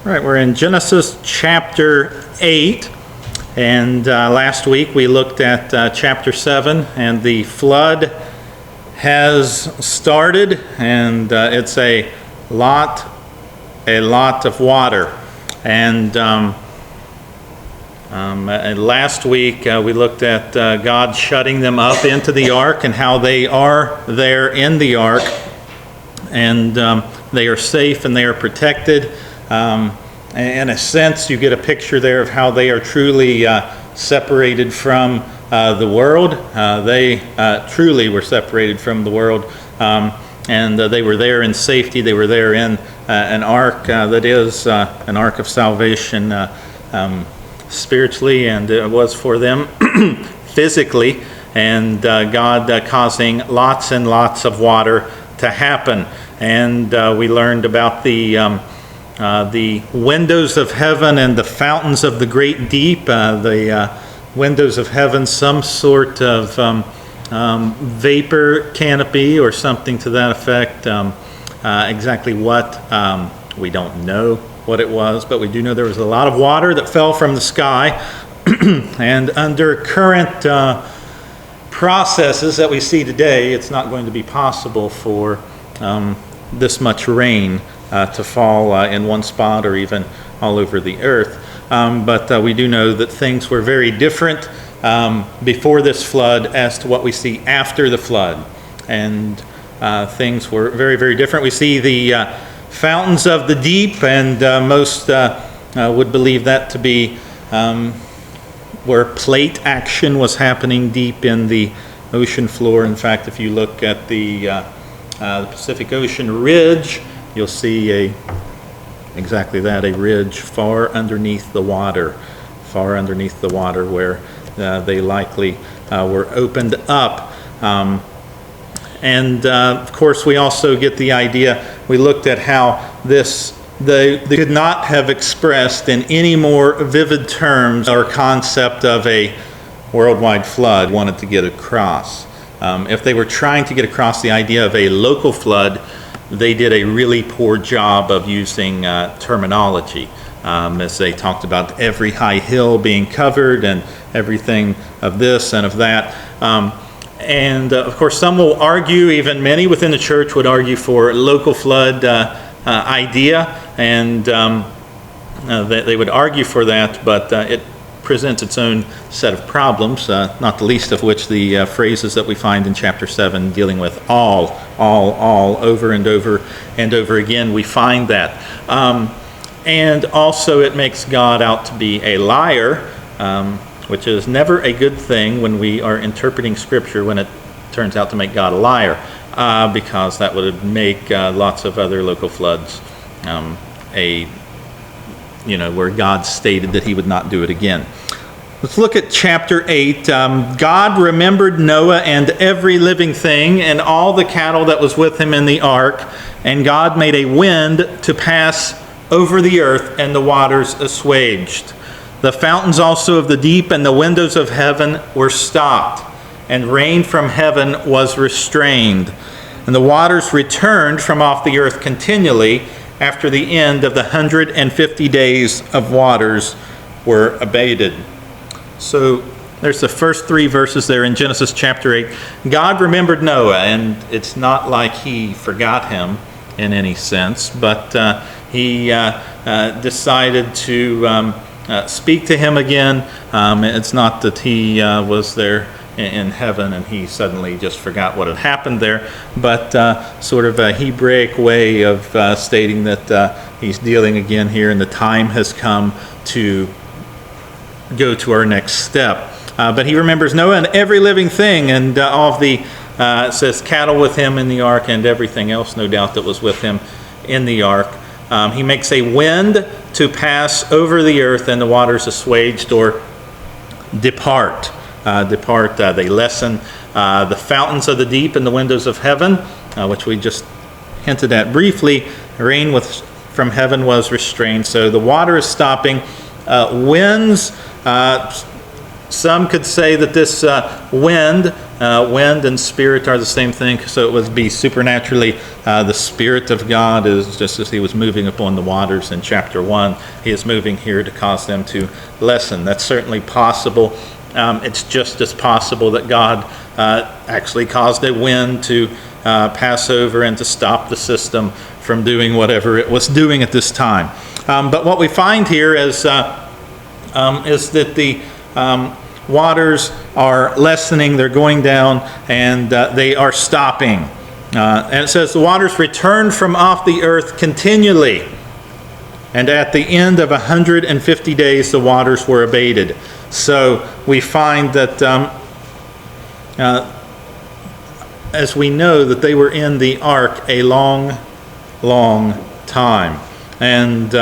Right, we're in Genesis chapter 8, and last week we looked at chapter 7, and the flood has started, and it's a lot of water. And last week we looked at God shutting them up into the ark and how they are there in the ark, and they are safe and they are protected. In a sense, you get a picture there of how they are truly separated from the world. They truly were separated from the world, and they were there in safety. They were there in an ark that is an ark of salvation spiritually, and it was for them physically, and God causing lots and lots of water to happen. And we learned about the windows of heaven and the fountains of the great deep. The windows of heaven, some sort of vapor canopy or something to that effect. Exactly what, we don't know what it was, but we do know there was a lot of water that fell from the sky. And under current processes that we see today, it's not going to be possible for this much rain to fall in one spot or even all over the earth. But we do know that things were very different before this flood as to what we see after the flood. And things were very, very different. We see the fountains of the deep, and most would believe that to be where plate action was happening deep in the ocean floor. In fact, if you look at the Pacific Ocean ridge, you'll see exactly that, a ridge far underneath the water where they likely were opened up. And of course, we also get the idea, we looked at how they could not have expressed in any more vivid terms or concept of a worldwide flood wanted to get across. If they were trying to get across the idea of a local flood, they did a really poor job of using terminology, as they talked about every high hill being covered and everything of this and of that. And of course, some will argue, even many within the church would argue for local flood idea, and they would argue for that, but it presents its own set of problems, not the least of which the phrases that we find in chapter 7 dealing with all, over and over and over again. We find that. And also it makes God out to be a liar, which is never a good thing when we are interpreting Scripture, when it turns out to make God a liar, because that would make lots of other local floods where God stated that he would not do it again. Let's look at chapter 8. God remembered Noah and every living thing and all the cattle that was with him in the ark, and God made a wind to pass over the earth, and the waters assuaged. The fountains also of the deep and the windows of heaven were stopped, and rain from heaven was restrained. And the waters returned from off the earth continually after the end of the 150 days of waters were abated. So there's the first three verses there in Genesis chapter 8. God remembered Noah, and it's not like he forgot him in any sense, but he decided to speak to him again. It's not that he was there in heaven and he suddenly just forgot what had happened there, but sort of a Hebraic way of stating that he's dealing again here, and the time has come to go to our next step. But he remembers Noah and every living thing, and all of the, it says cattle with him in the ark, and everything else, no doubt, that was with him in the ark. He makes a wind to pass over the earth, and the waters assuaged or depart. They lessen. The fountains of the deep and the windows of heaven, which we just hinted at briefly, rain from heaven was restrained. So the water is stopping. Winds, some could say that this wind wind and spirit are the same thing, so it would be supernaturally the Spirit of God, is just as he was moving upon the waters in chapter 1, he is moving here to cause them to lessen. That's certainly possible. It's just as possible that God actually caused a wind to pass over and to stop the system from doing whatever it was doing at this time. But what we find here is that the waters are lessening, they're going down, and they are stopping. And it says, the waters returned from off the earth continually, and at the end of 150 days the waters were abated. So we find that, as we know, that they were in the ark a long, long time. And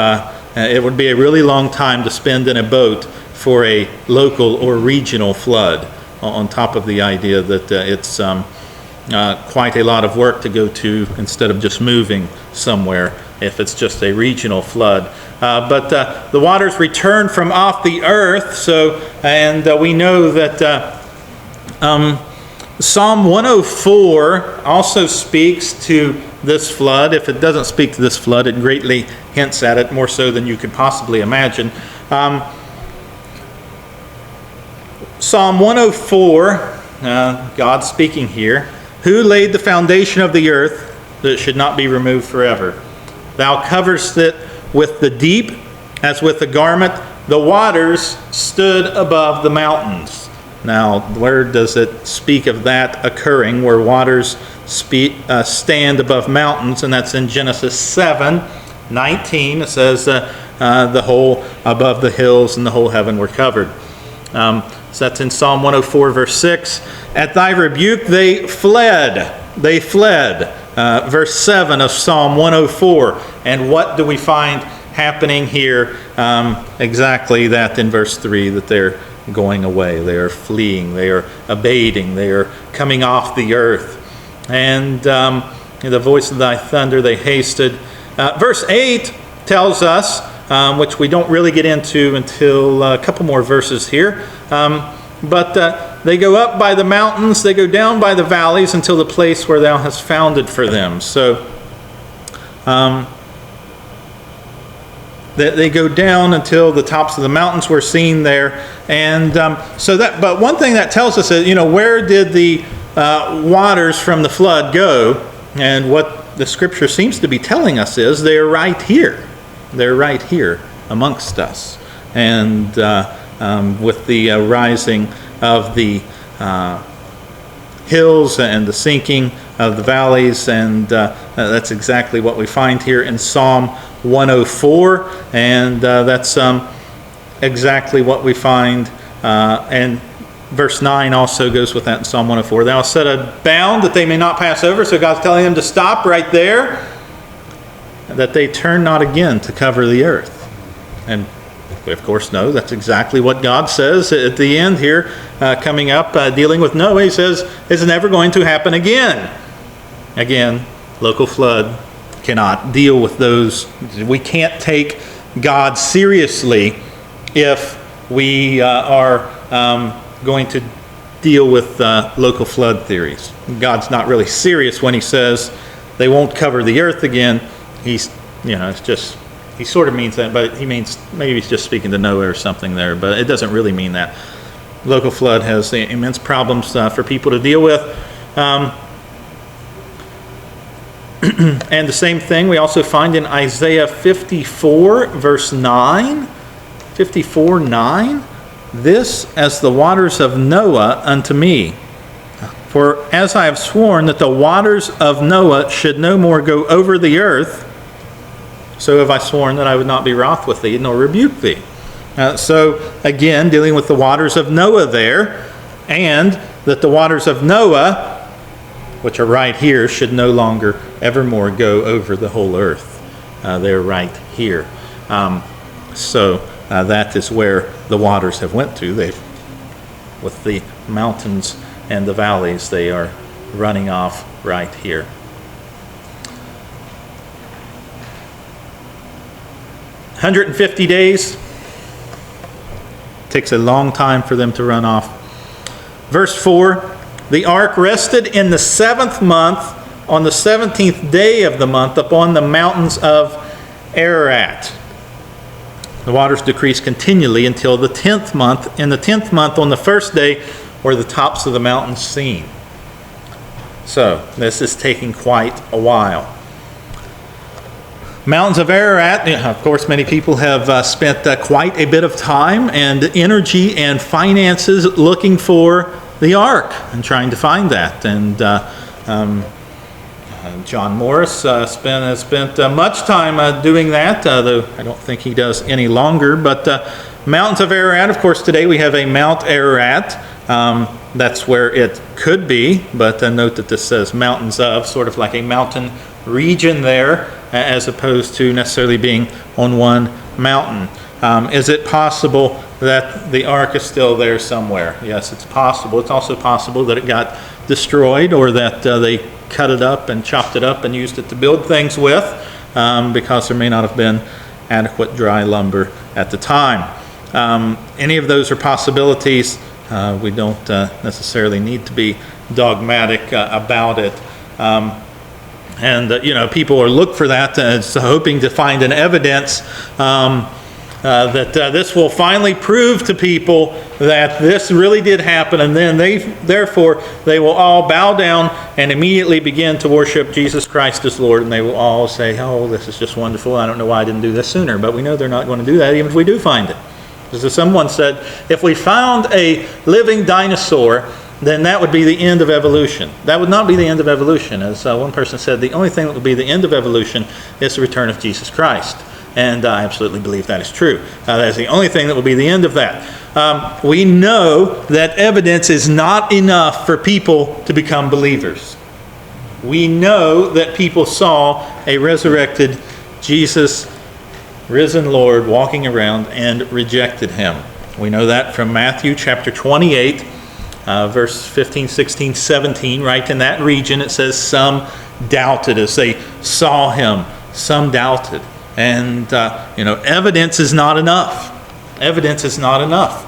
it would be a really long time to spend in a boat for a local or regional flood, on top of the idea that it's quite a lot of work to go to instead of just moving somewhere if it's just a regional flood. But the waters returned from off the earth, and we know that Psalm 104 also speaks to this flood. If it doesn't speak to this flood, it greatly hints at it, more so than you could possibly imagine. Psalm 104, God speaking here, who laid the foundation of the earth that it should not be removed forever? Thou coverest it with the deep as with a garment. The waters stood above the mountains. Now, where does it speak of that occurring, where waters stand above mountains? And that's in Genesis 7:19. It says the whole above the hills and the whole heaven were covered. So that's in Psalm 104, verse 6. At thy rebuke they fled. They fled. Verse 7 of Psalm 104. And what do we find happening here? Exactly that in verse 3, that they're going away. They are fleeing. They are abating. They are coming off the earth. And in the voice of thy thunder they hasted. Verse 8 tells us, which we don't really get into until a couple more verses here, but they go up by the mountains, they go down by the valleys until the place where thou hast founded for them. So they go down until the tops of the mountains were seen there. And but one thing that tells us is, where did the waters from the flood go? And what the scripture seems to be telling us is they're right here. They're right here amongst us. And with the rising of the hills and the sinking of the valleys, and that's exactly what we find here in Psalm 104, and that's exactly what we find, and verse 9 also goes with that in Psalm 104. Thou hast set a bound that they may not pass over, so God's telling them to stop right there, that they turn not again to cover the earth. And we of course know that's exactly what God says at the end here, coming up, dealing with Noah. He says it's never going to happen again. Again, local flood cannot deal with those. We can't take God seriously if we are going to deal with local flood theories. God's not really serious when he says they won't cover the earth again. He's, it's just, he sort of means that, but he means, maybe he's just speaking to Noah or something there, but it doesn't really mean that. Local flood has immense problems for people to deal with. And the same thing we also find in Isaiah 54, verse 9. 54:9. This as the waters of Noah unto me. For as I have sworn that the waters of Noah should no more go over the earth, so have I sworn that I would not be wroth with thee, nor rebuke thee. So again, dealing with the waters of Noah there, and that the waters of Noah, which are right here, should no longer evermore go over the whole earth. They're right here. So that is where the waters have went to. With the mountains and the valleys, they are running off right here. "150 days. Takes a long time for them to run off. Verse 4, The ark rested in the 7th month, on the 17th day of the month, upon the mountains of Ararat. The waters decreased continually until the 10th month. In the 10th month, on the first day, were the tops of the mountains seen. So, this is taking quite a while. Mountains of Ararat, of course, many people have spent quite a bit of time and energy and finances looking for the ark and trying to find that. And John Morris has spent much time doing that, though I don't think he does any longer. But Mountains of Ararat, of course, today we have a Mount Ararat. That's where it could be, but note that this says mountains of, sort of like a mountain region there, as opposed to necessarily being on one mountain. Is it possible that the ark is still there somewhere? Yes, it's possible. It's also possible that it got destroyed, or that they cut it up and chopped it up and used it to build things with, because there may not have been adequate dry lumber at the time. Any of those are possibilities. We don't necessarily need to be dogmatic about it. People are look for that, hoping to find an evidence that this will finally prove to people that this really did happen, and then therefore they will all bow down and immediately begin to worship Jesus Christ as Lord, and they will all say, "Oh, this is just wonderful. I don't know why I didn't do this sooner." But we know they're not going to do that, even if we do find it. As someone said, if we found a living dinosaur, then that would be the end of evolution. That would not be the end of evolution. As one person said, the only thing that would be the end of evolution is the return of Jesus Christ. And I absolutely believe that is true. That is the only thing that will be the end of that. We know that evidence is not enough for people to become believers. We know that people saw a resurrected Jesus, risen Lord, walking around and rejected him. We know that from Matthew chapter 28, verse 15, 16, 17. Right in that region it says some doubted as they saw him. Some doubted. And, evidence is not enough. Evidence is not enough.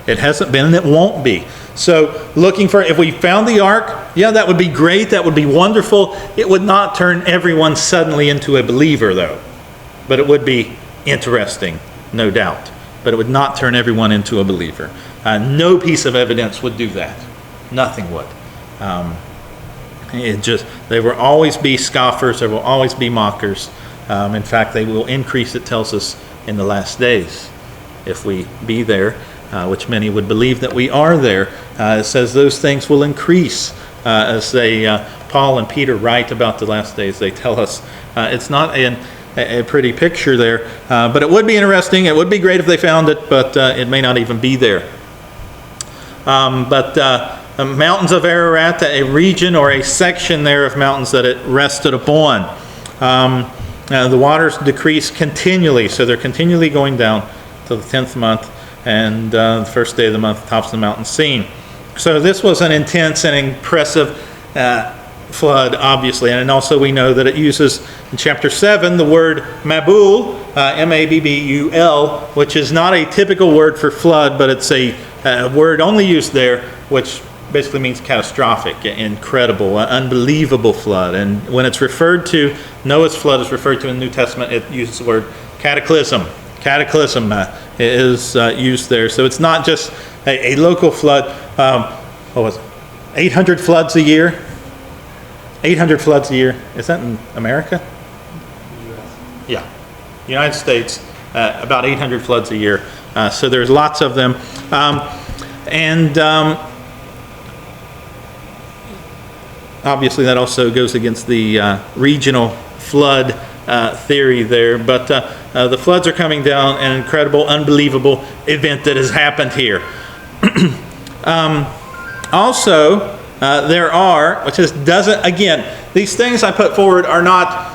It hasn't been, and it won't be. So if we found the ark, yeah, that would be great. That would be wonderful. It would not turn everyone suddenly into a believer, though. But it would be interesting, no doubt. But it would not turn everyone into a believer. No piece of evidence would do that. Nothing would. There will always be scoffers. There will always be mockers. In fact, they will increase, it tells us, in the last days. If we be there, which many would believe that we are there, it says those things will increase. As Paul and Peter write about the last days, they tell us it's not a pretty picture there. But it would be interesting. It would be great if they found it, but it may not even be there. The mountains of Ararat, a region or a section there of mountains that it rested upon. The waters decrease continually, so they're continually going down to the 10th month, and the first day of the month, tops of the mountain seen. So this was an intense and impressive flood, obviously, and also we know that it uses in chapter 7 the word Mabul, M-A-B-B-U-L, which is not a typical word for flood, but it's a word only used there, which basically means catastrophic, incredible, unbelievable flood. And when it's referred to, Noah's flood is referred to in the New Testament, it uses the word cataclysm. Cataclysm is used there. So it's not just a local flood. What was it? 800 floods a year? 800 floods a year. Is that in America? Yeah. United States, about 800 floods a year. So there's lots of them. Obviously, that also goes against the regional flood theory there. But the floods are coming down, an incredible, unbelievable event that has happened here. Also, there are, which just doesn't, again, these things I put forward are not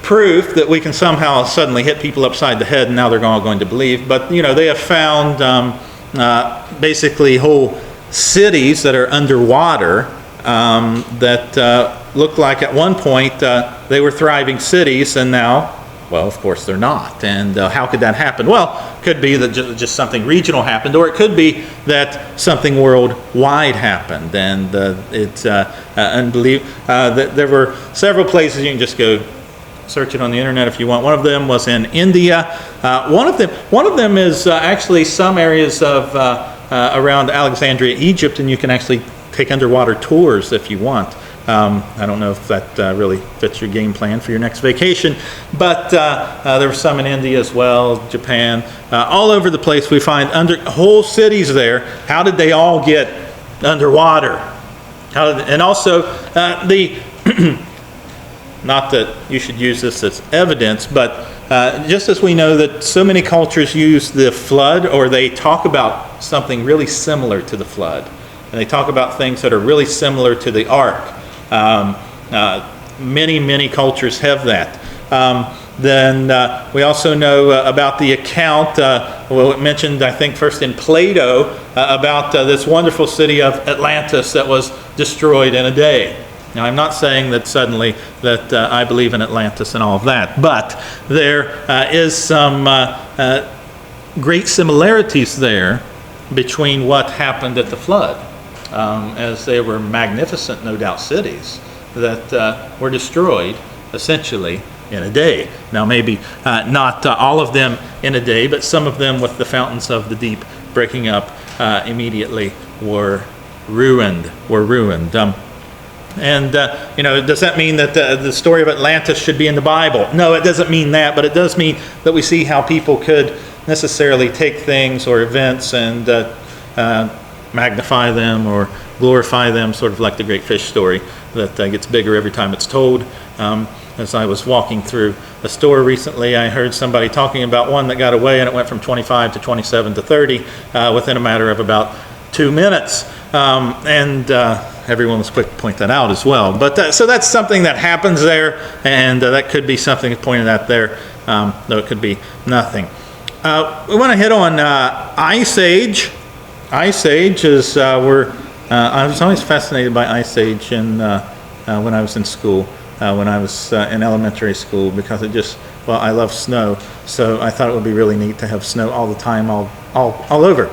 proof that we can somehow suddenly hit people upside the head and now they're all going to believe. But, they have found basically whole cities that are underwater that look like at one point they were thriving cities, and now Well, of course they're not. And how could that happen? Well, it could be that just something regional happened, or it could be that something worldwide happened. And it's unbelievable. There were several places. You can just go search it on the internet if you want. One of them was in India. One of them is actually some areas of around Alexandria, Egypt, and you can actually take underwater tours if you want. I don't know if that really fits your game plan for your next vacation, but there were some in India as well, Japan, all over the place. We find whole cities there. How did they all get underwater? And also not that you should use this as evidence, but just as we know that so many cultures use the flood, or they talk about something really similar to the flood, and they talk about things that are really similar to the ark. Many cultures have that. Then we also know about the account, it mentioned, I think, first in Plato, about this wonderful city of Atlantis that was destroyed in a day. Now, I'm not saying that suddenly that I believe in Atlantis and all of that, but there is some great similarities there between what happened at the flood, as they were magnificent, no doubt, cities that were destroyed essentially in a day. Now, maybe not all of them in a day, but some of them, with the fountains of the deep breaking up, immediately were ruined. Does that mean that the story of Atlantis should be in the Bible? No, it doesn't mean that, but it does mean that we see how people could necessarily take things or events and magnify them or glorify them, sort of like the great fish story that gets bigger every time it's told. As I was walking through a store recently, I heard somebody talking about one that got away, and it went from 25 to 27 to 30 within a matter of about 2 minutes. Everyone was quick to point that out as well. But so that's something that happens there, and that could be something pointed at there, though it could be nothing. We want to hit on Ice Age. Ice Age is I was always fascinated by Ice Age when I was in school, when I was in elementary school, because I love snow, so I thought it would be really neat to have snow all the time, all over.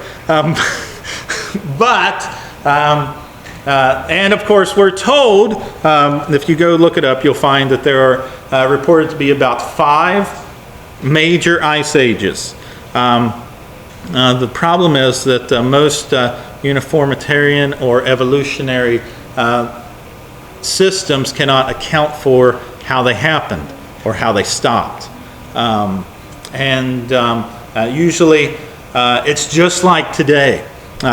And of course, we're told, if you go look it up, you'll find that there are reported to be about 5 major ice ages. The problem is that most uniformitarian or evolutionary systems cannot account for how they happened or how they stopped. Usually it's just like today.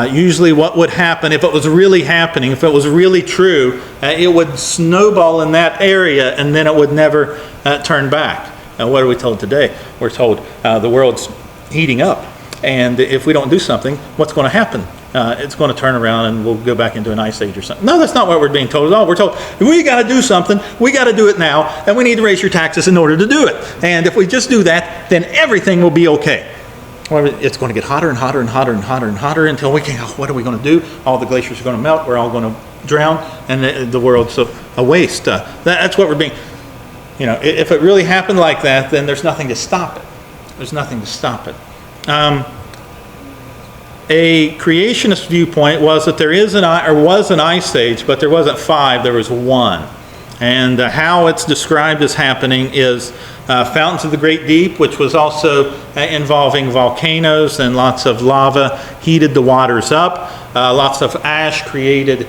Usually what would happen, if it was really happening, if it was really true, it would snowball in that area, and then it would never turn back. Now, what are we told today? We're told the world's heating up, and if we don't do something, what's going to happen? It's going to turn around and we'll go back into an ice age or something. No, that's not what we're being told at all. We're told we got to do something, we got to do it now, and we need to raise your taxes in order to do it. And if we just do that, then everything will be okay. Well, it's going to get hotter and hotter and hotter and hotter and hotter until we can, what are we going to do? All the glaciers are going to melt, we're all going to drown, and the world's a waste. That's what we're being, if it really happened like that, then there's nothing to stop it. There's nothing to stop it. A creationist viewpoint was that there was an ice age, but there wasn't 5, there was 1. And how it's described as happening is fountains of the great deep, which was also involving volcanoes, and lots of lava heated the waters up. Lots of ash created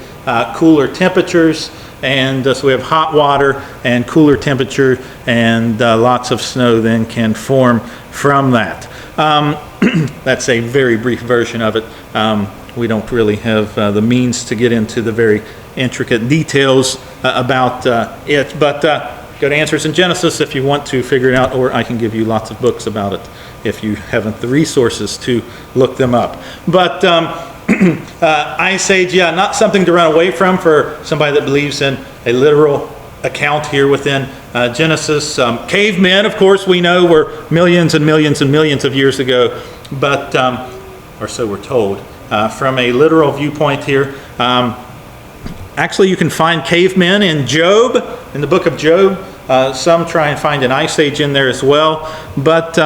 cooler temperatures, and so we have hot water and cooler temperature, and lots of snow then can form from that. That's a very brief version of it. We don't really have the means to get into the very intricate details about it, but go to Answers in Genesis if you want to figure it out, or I can give you lots of books about it if you haven't the resources to look them up. But Ice Age, not something to run away from for somebody that believes in a literal account here within Genesis. Cavemen, of course, we know were millions and millions and millions of years ago, but or so we're told. From a literal viewpoint here, actually you can find cavemen in Job in the book of Job. Some try and find an ice age in there as well. But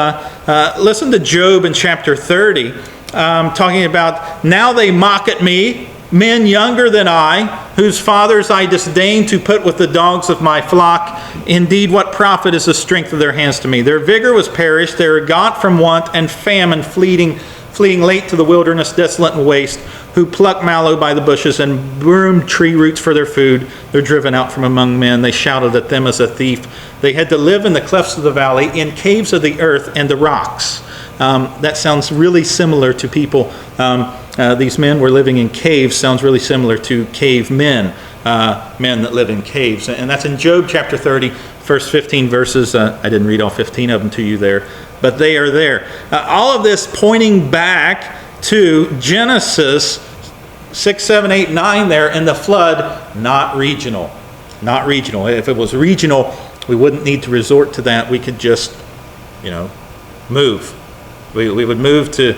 listen to Job in chapter 30, talking about, now they mock at me, men younger than I, whose fathers I disdain to put with the dogs of my flock. Indeed, what profit is the strength of their hands to me? Their vigor was perished, they are got from want and famine, fleeing late to the wilderness, desolate and waste, who pluck mallow by the bushes and broom tree roots for their food. They're driven out from among men. They shouted at them as a thief. They had to live in the clefts of the valley, in caves of the earth and the rocks. That sounds really similar to people. These men were living in caves. Sounds really similar to cavemen, men that live in caves. And that's in Job chapter 30, first 15 verses. I didn't read all 15 of them to you there, but they are there. All of this pointing back to Genesis 6, 7, 8, 9 there, and the flood, not regional. Not regional. If it was regional, we wouldn't need to resort to that. We could just, move. We would move to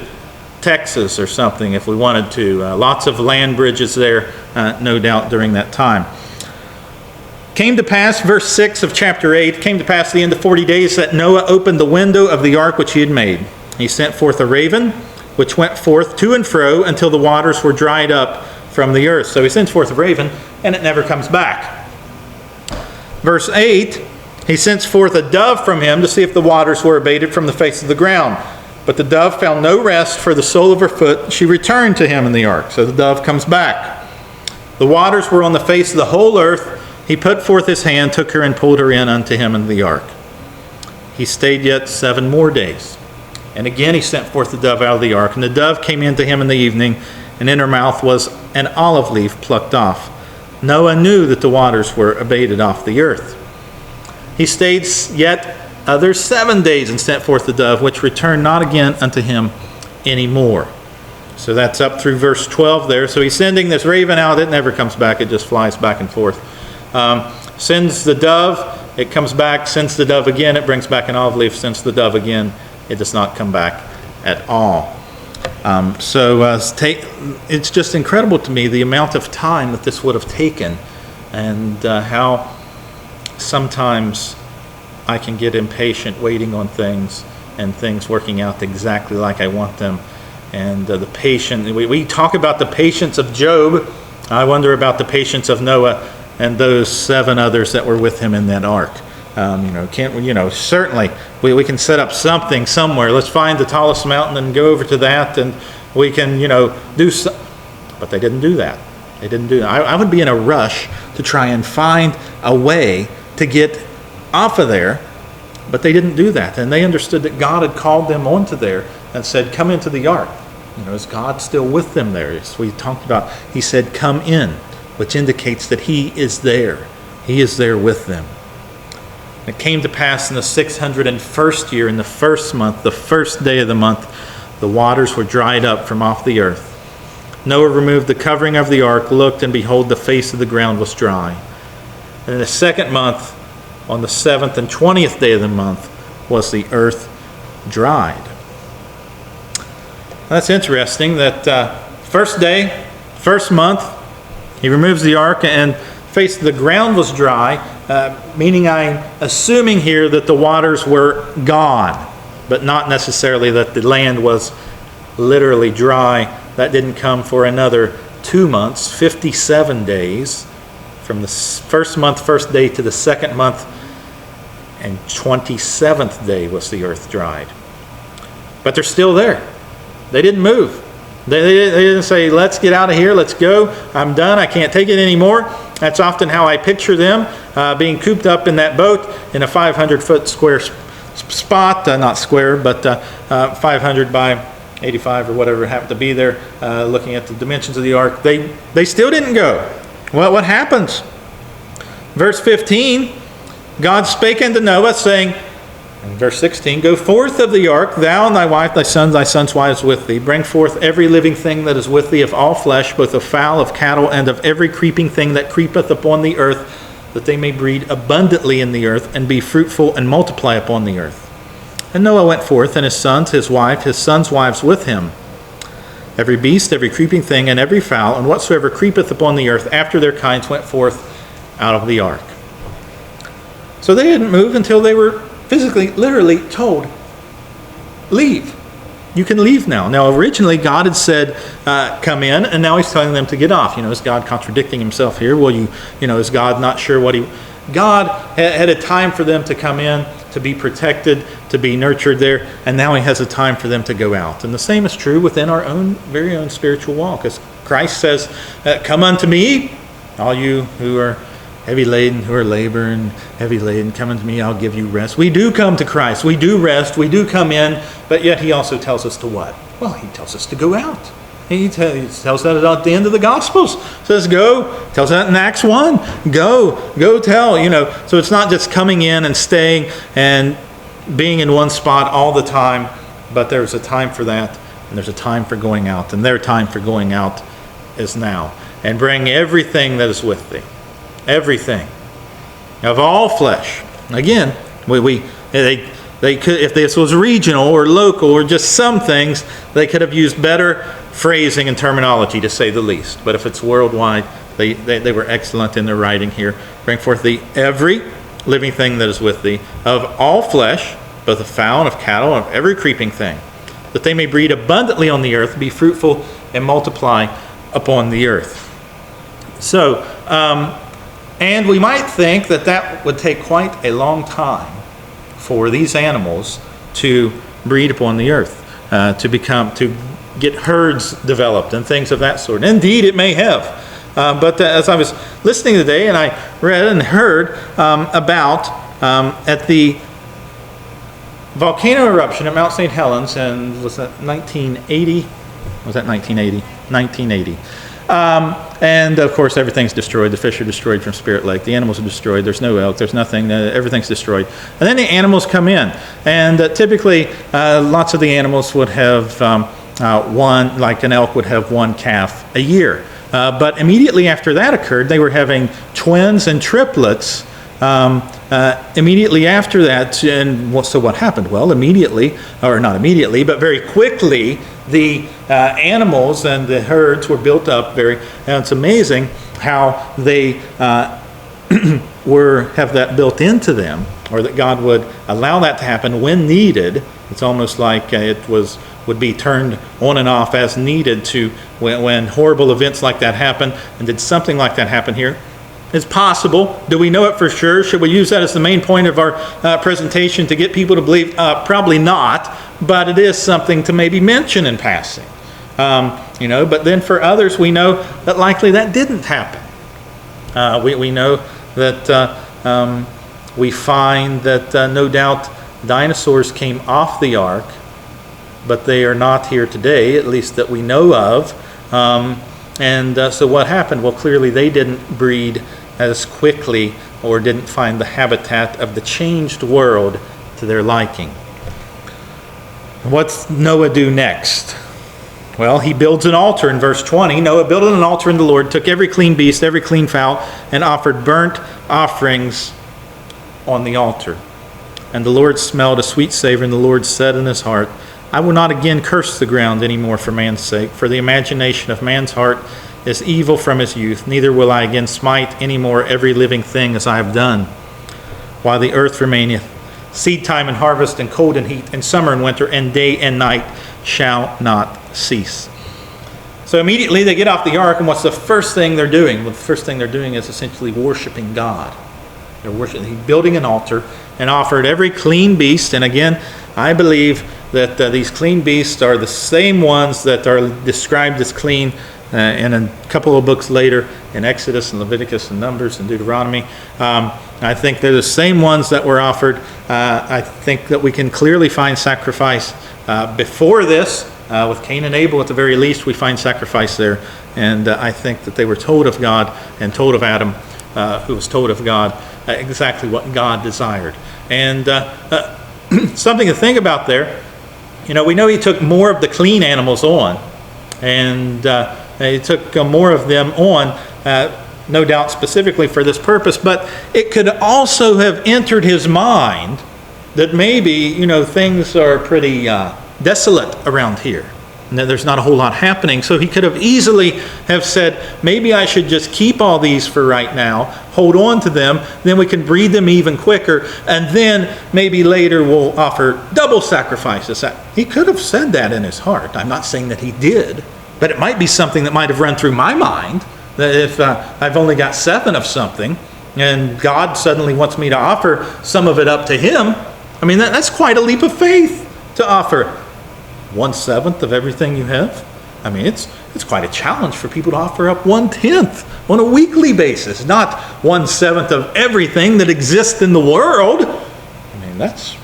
Texas or something if we wanted to. Lots of land bridges there, no doubt, during that time. Came to pass, verse 6 of chapter 8, came to pass the end of 40 days that Noah opened the window of the ark which he had made. He sent forth a raven, which went forth to and fro until the waters were dried up from the earth. So he sends forth a raven, and it never comes back. Verse 8, he sends forth a dove from him to see if the waters were abated from the face of the ground. But the dove found no rest for the sole of her foot. She returned to him in the ark. So the dove comes back. The waters were on the face of the whole earth. He put forth his hand, took her, and pulled her in unto him in the ark. He stayed yet 7 more days. And again he sent forth the dove out of the ark. And the dove came in to him in the evening, and in her mouth was an olive leaf plucked off. Noah knew that the waters were abated off the earth. He stayed yet other 7 days and sent forth the dove, which returned not again unto him any more. So that's up through verse 12 there. So he's sending this raven out. It never comes back. It just flies back and forth. Sends the dove. It comes back. Sends the dove again. It brings back an olive leaf. Sends the dove again. It does not come back at all. It's just incredible to me the amount of time that this would have taken, and how sometimes I can get impatient waiting on things and things working out exactly like I want them. And the patience, we talk about the patience of Job. I wonder about the patience of Noah and those 7 others that were with him in that ark. Certainly we can set up something somewhere. Let's find the tallest mountain and go over to that, and we can, do so. But they didn't do that. They didn't do that. I would be in a rush to try and find a way to get off of there, but they didn't do that. And they understood that God had called them onto there and said, come into the ark. Is God still with them there? As we talked about, he said, come in, which indicates that he is there. He is there with them. It came to pass in the 601st year, in the first month, the first day of the month, the waters were dried up from off the earth. Noah removed the covering of the ark, looked, and behold, the face of the ground was dry. And in the 2nd month, on the 7th and 20th day of the month, was the earth dried. That's interesting that first day, first month, he removes the ark, and face of the ground was dry, meaning I'm assuming here that the waters were gone, but not necessarily that the land was literally dry. That didn't come for another 2 months, 57 days, from the first month, first day, to the 2nd month, and 27th day was the earth dried. But they're still there. They didn't move. They didn't say, let's get out of here, let's go, I'm done, I can't take it anymore. That's often how I picture them, being cooped up in that boat in a 500-foot square spot, not square, but 500 by 85 or whatever happened to be there, looking at the dimensions of the ark. They still didn't go. Well, what happens? Verse 15, God spake unto Noah, saying, in verse 16, go forth of the ark, thou and thy wife, thy sons' wives with thee. Bring forth every living thing that is with thee of all flesh, both of fowl, of cattle, and of every creeping thing that creepeth upon the earth, that they may breed abundantly in the earth, and be fruitful and multiply upon the earth. And Noah went forth, and his sons, his wife, his sons' wives with him. Every beast, every creeping thing, and every fowl, and whatsoever creepeth upon the earth after their kinds went forth out of the ark. So they didn't move until they were physically, literally told, leave. You can leave now. Now, originally, God had said, come in, and now he's telling them to get off. Is God contradicting himself here? Well, is God not sure what he... God had a time for them to come in, to be protected, to be nurtured there, and now he has a time for them to go out. And the same is true within our own, very own spiritual walk. As Christ says, come unto me, all you who are heavy laden, who are laboring, heavy laden, come unto me, I'll give you rest. We do come to Christ. We do rest. We do come in. But yet he also tells us to what? Well, he tells us to go out. He tells that at the end of the Gospels. Says go. Tells that in Acts 1. Go tell. So it's not just coming in and staying and being in one spot all the time. But there's a time for that. And there's a time for going out. And their time for going out is now. And bring everything that is with thee. Everything of all flesh. Again, they could, if this was regional or local or just some things, they could have used better phrasing and terminology, to say the least. But if it's worldwide, they were excellent in their writing here. Bring forth thee every living thing that is with thee, of all flesh, both of fowl and of cattle, and of every creeping thing, that they may breed abundantly on the earth, be fruitful, and multiply upon the earth. So, and we might think that would take quite a long time for these animals to breed upon the earth, to get herds developed and things of that sort. Indeed, it may have. But as I was listening today, and I read and heard about at the volcano eruption at Mount St. Helens, and was that 1980? Was that 1980? 1980. And of course, everything's destroyed. The fish are destroyed from Spirit Lake. The animals are destroyed. There's no elk. There's nothing. Everything's destroyed. And then the animals come in. And typically, lots of the animals would have one, like an elk would have one calf a year. But immediately after that occurred, they were having twins and triplets immediately after that. And so what happened? Well, immediately, or not immediately, but very quickly, the animals and the herds were built up and it's amazing how they have that built into them, or that God would allow that to happen when needed. It's almost like would be turned on and off as needed to when horrible events like that happen. And did something like that happen here? It's possible. Do we know it for sure? Should we use that as the main point of our presentation to get people to believe? Probably not, but it is something to maybe mention in passing. But then for others, we know that likely that didn't happen. We know that we find that no doubt dinosaurs came off the ark, but they are not here today, at least that we know of. So what happened? Well, clearly they didn't breed as quickly, or didn't find the habitat of the changed world to their liking. What's Noah do next? Well, he builds an altar in verse 20. Noah built an altar in the Lord, took every clean beast, every clean fowl, and offered burnt offerings on the altar. And the Lord smelled a sweet savor, and the Lord said in his heart, I will not again curse the ground any more for man's sake, for the imagination of man's heart is evil from his youth. Neither will I again smite any more every living thing as I have done, while the earth remaineth. Seed time and harvest, and cold and heat, and summer and winter, and day and night shall not cease. So immediately they get off the ark, and what's the first thing they're doing? Well, the first thing they're doing is essentially worshiping God. They're worshiping, building an altar, and offered every clean beast. And again, I believe that these clean beasts are the same ones that are described as clean in a couple of books later, in Exodus and Leviticus and Numbers and Deuteronomy. I think they're the same ones that were offered. I think that we can clearly find sacrifice before this. With Cain and Abel, at the very least, we find sacrifice there. And I think that they were told of God, and told of Adam, who was told of God, exactly what God desired. And something to think about there, we know he took more of the clean animals on, and he took more of them on, no doubt specifically for this purpose, but it could also have entered his mind that maybe, things are pretty desolate around here. there's not a whole lot happening. So he could have easily have said, maybe I should just keep all these for right now, hold on to them, then we can breed them even quicker, and then maybe later we'll offer double sacrifices. He could have said that in his heart. I'm not saying that he did, but it might be something that might have run through my mind, that if I've only got 7 of something, and God suddenly wants me to offer some of it up to him, I mean, that's quite a leap of faith to offer 1/7 of everything you have. I mean, it's quite a challenge for people to offer up 1/10 on a weekly basis, not 1/7 of everything that exists in the world. I mean, that's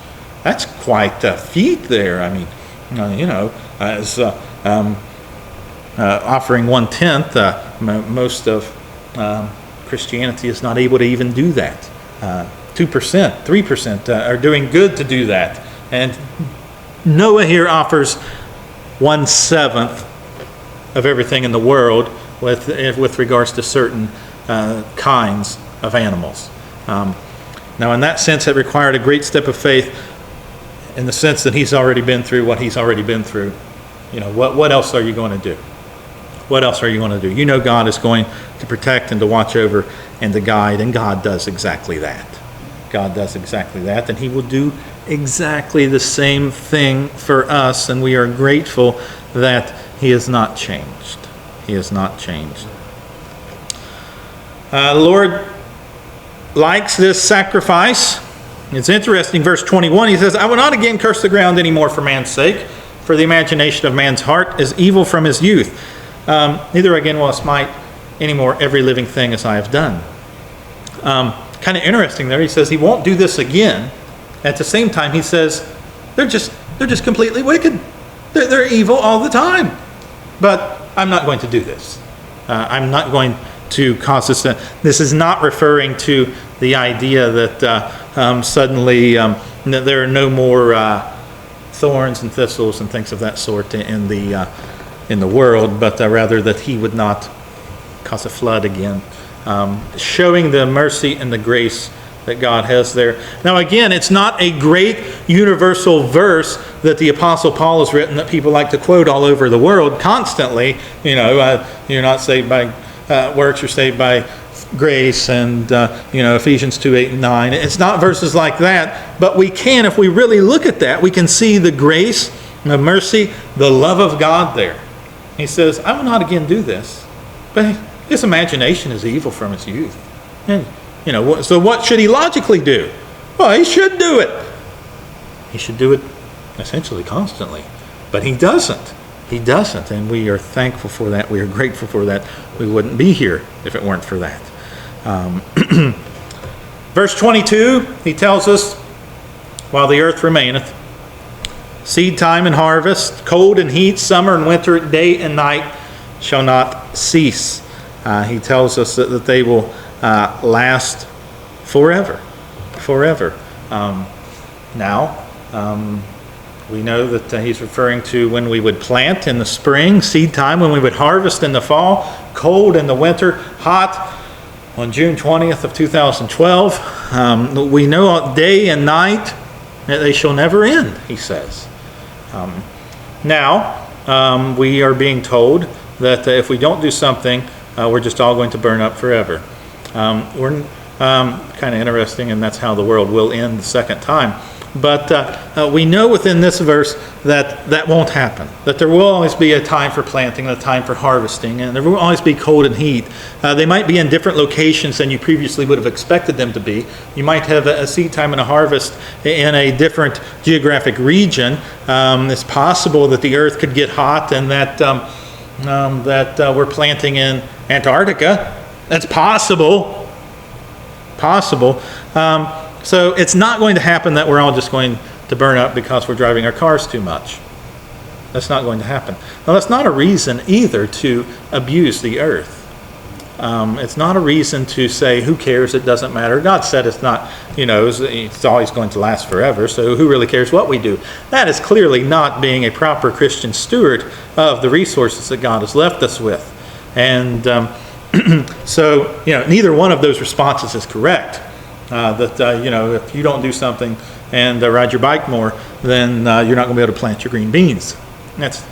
quite a feat there. I mean, as offering 1/10, most of Christianity is not able to even do that. 2%, 3% are doing good to do that. And Noah here offers 1/7 of everything in the world with regards to certain kinds of animals. Now, in that sense, it required a great step of faith in the sense that he's already been through what he's already been through. What else are you going to do? What else are you going to do? You know God is going to protect and to watch over and to guide, and God does exactly that. God does exactly that, and he will do exactly the same thing for us, and we are grateful that he has not changed. He has not changed. The Lord likes this sacrifice. It's interesting, verse 21, he says, I will not again curse the ground anymore for man's sake, for the imagination of man's heart is evil from his youth. Neither again will I smite anymore every living thing as I have done. Kind of interesting there. He says he won't do this again. At the same time, he says they're just completely wicked. They're evil all the time. But I'm not going to do this. I'm not going to cause this. This is not referring to the idea that suddenly that there are no more thorns and thistles and things of that sort in the world, but rather that he would not cause a flood again. Showing the mercy and the grace that God has there. Now again, it's not a great universal verse that the Apostle Paul has written that people like to quote all over the world constantly. You're not saved by works, you're saved by grace, and Ephesians 2:8-9. It's not verses like that, but we can, if we really look at that, we can see the grace, the mercy, the love of God there. He says, I will not again do this, but his imagination is evil from his youth. And, so what should he logically do? Well, he should do it. He should do it essentially constantly. But he doesn't. He doesn't. And we are thankful for that. We are grateful for that. We wouldn't be here if it weren't for that. Verse 22, he tells us, while the earth remaineth, seed time and harvest, cold and heat, summer and winter, day and night shall not cease. He tells us that they will last forever. Forever. We know that he's referring to when we would plant in the spring, seed time, when we would harvest in the fall, cold in the winter, hot on June 20th of 2012. We know day and night that they shall never end, he says. We are being told that if we don't do something, we're just all going to burn up forever. We're kind of interesting, and that's how the world will end the second time. But we know within this verse that won't happen, that there will always be a time for planting and a time for harvesting, and there will always be cold and heat. They might be in different locations than you previously would have expected them to be. You might have a seed time and a harvest in a different geographic region. It's possible that the earth could get hot and that we're planting in Antarctica. That's possible. So it's not going to happen that we're all just going to burn up because we're driving our cars too much. That's not going to happen. Now, that's not a reason either to abuse the earth. It's not a reason to say, who cares, it doesn't matter. God said it's not, it's always going to last forever, so who really cares what we do? That is clearly not being a proper Christian steward of the resources that God has left us with. And so, neither one of those responses is correct. If you don't do something and ride your bike more, then you're not going to be able to plant your green beans. That's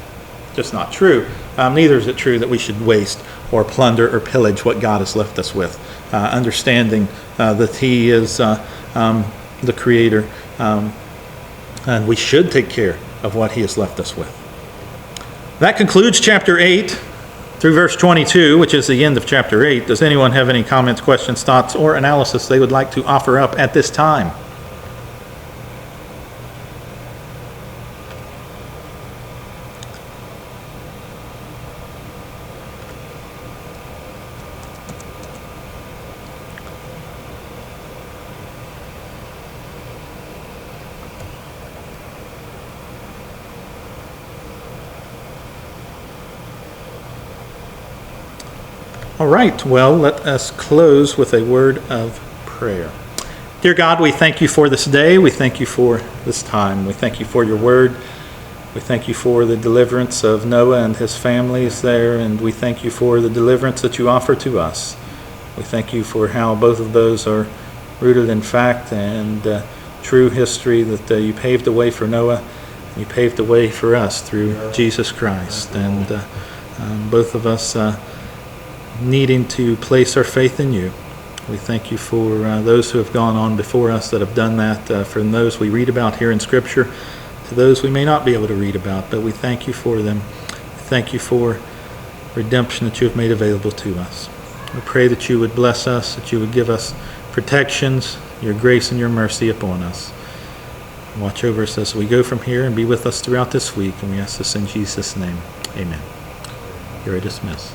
just not true. Neither is it true that we should waste or plunder or pillage what God has left us with, understanding that He is the Creator, and we should take care of what He has left us with. That concludes chapter 8 through verse 22, which is the end of chapter 8. Does anyone have any comments, questions, thoughts, or analysis they would like to offer up at this time? All right, well, let us close with a word of prayer. Dear God, we thank you for this day. We thank you for this time. We thank you for your word. We thank you for the deliverance of Noah and his families there, and we thank you for the deliverance that you offer to us. We thank you for how both of those are rooted in fact and true history, that you paved the way for Noah, and you paved the way for us through Jesus Christ. And both of us needing to place our faith in you. We thank you for those who have gone on before us that have done that, from those we read about here in Scripture to those we may not be able to read about, but we thank you for them. We thank you for redemption that you have made available to us. We pray that you would bless us, that you would give us protections, your grace and your mercy upon us. Watch over us as we go from here and be with us throughout this week, and we ask this in Jesus' name. Amen. You are dismissed.